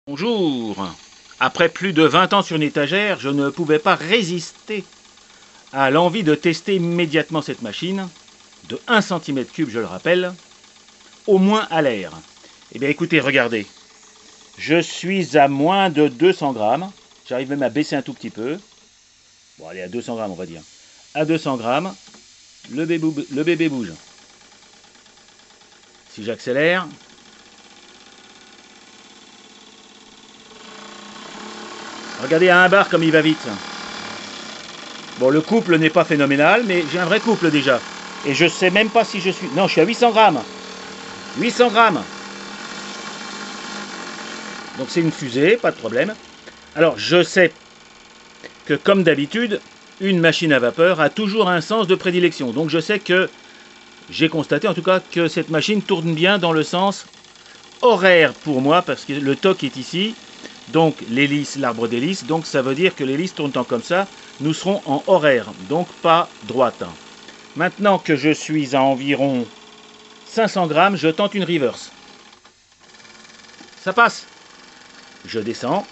Bonjour. Après plus de 20 ans sur une étagère, je ne pouvais pas résister à l'envie de tester immédiatement cette machine, de 1 cm3 je le rappelle, au moins à l'air. Eh bien écoutez, regardez, je suis à moins de 200 grammes, j'arrive même à baisser un tout petit peu, bon allez à 200 grammes on va dire, à 200 grammes, le bébé bouge. Si j'accélère, regardez à 1 bar comme il va vite. Bon, le couple n'est pas phénoménal, mais j'ai un vrai couple déjà. Et je sais même pas si je suis... Non, je suis à 800 grammes. 800 grammes. Donc c'est une fusée, pas de problème. Alors, je sais que, comme d'habitude, une machine à vapeur a toujours un sens de prédilection. Donc je sais que, j'ai constaté en tout cas, que cette machine tourne bien dans le sens horaire pour moi, parce que le toc est ici. Donc l'hélice, l'arbre d'hélice, donc ça veut dire que l'hélice tournant comme ça, nous serons en horaire, donc pas droite. Maintenant que je suis à environ 500 grammes, je tente une reverse. Ça passe. Je descends.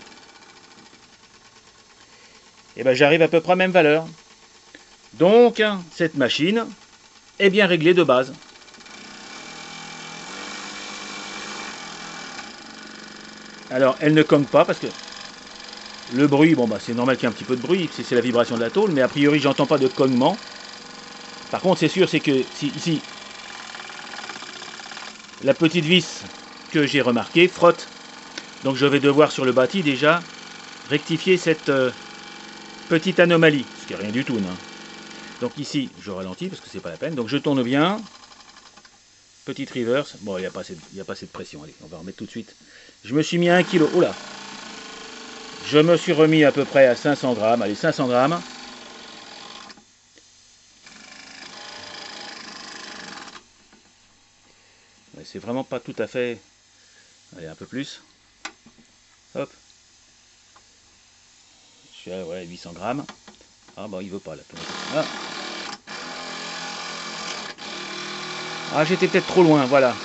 Et bien j'arrive à peu près à la même valeur. Donc cette machine est bien réglée de base. Alors elle ne cogne pas parce que le bruit, bon bah c'est normal qu'il y ait un petit peu de bruit, c'est la vibration de la tôle, mais a priori j'entends pas de cognement. Par contre c'est sûr c'est que si ici la petite vis que j'ai remarquée frotte, donc je vais devoir sur le bâti déjà rectifier cette petite anomalie, ce qui est rien du tout, non. Donc ici je ralentis parce que c'est pas la peine, donc je tourne bien, petite reverse, bon il n'y a pas assez de pression, allez on va remettre tout de suite. Je me suis mis à 1 kg, oula, je me suis remis à peu près à 500 grammes, allez 500 grammes. C'est vraiment pas tout à fait, allez un peu plus, hop, je suis à ouais, 800 grammes, ah bon il veut pas là, ah j'étais peut-être trop loin, voilà.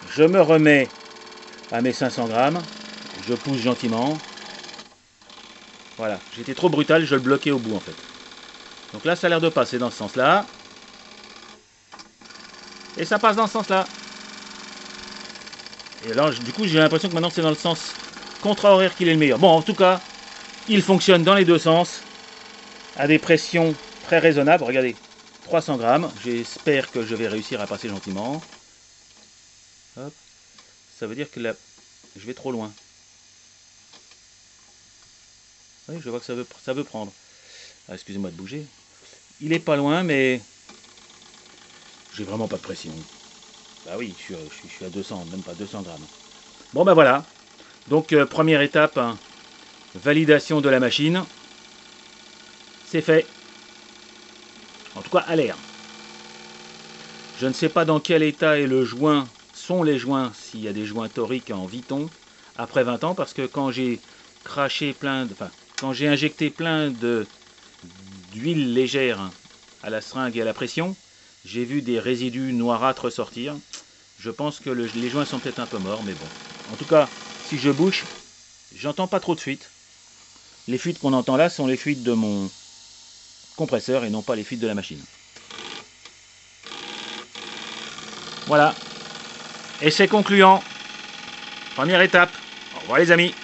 Je me remets à mes 500 grammes, je pousse gentiment, voilà, j'étais trop brutal, je le bloquais au bout en fait. Donc là ça a l'air de passer dans ce sens là, et ça passe dans ce sens là. Et alors du coup j'ai l'impression que maintenant c'est dans le sens contre-horaire qu'il est le meilleur. Bon en tout cas, il fonctionne dans les deux sens, à des pressions très raisonnables, regardez, 300 grammes, j'espère que je vais réussir à passer gentiment. Hop. Ça veut dire que là, je vais trop loin. Oui, je vois que ça veut prendre. Ah, excusez-moi de bouger. Il est pas loin, mais j'ai vraiment pas de pression. Bah oui, je suis à 200, même pas 200 grammes. Bon ben voilà. Donc première étape, hein, validation de la machine. C'est fait. En tout cas à l'air. Je ne sais pas dans quel état est le joint, sont les joints, s'il y a des joints toriques en Viton, après 20 ans, parce que quand j'ai craché quand j'ai injecté plein d'huile légère à la seringue et à la pression, j'ai vu des résidus noirâtres sortir. Je pense que les joints sont peut-être un peu morts, mais bon. En tout cas, si je bouche, j'entends pas trop de fuites. Les fuites qu'on entend là sont les fuites de mon compresseur et non pas les fuites de la machine. Voilà. Et c'est concluant. Première étape. Au revoir les amis.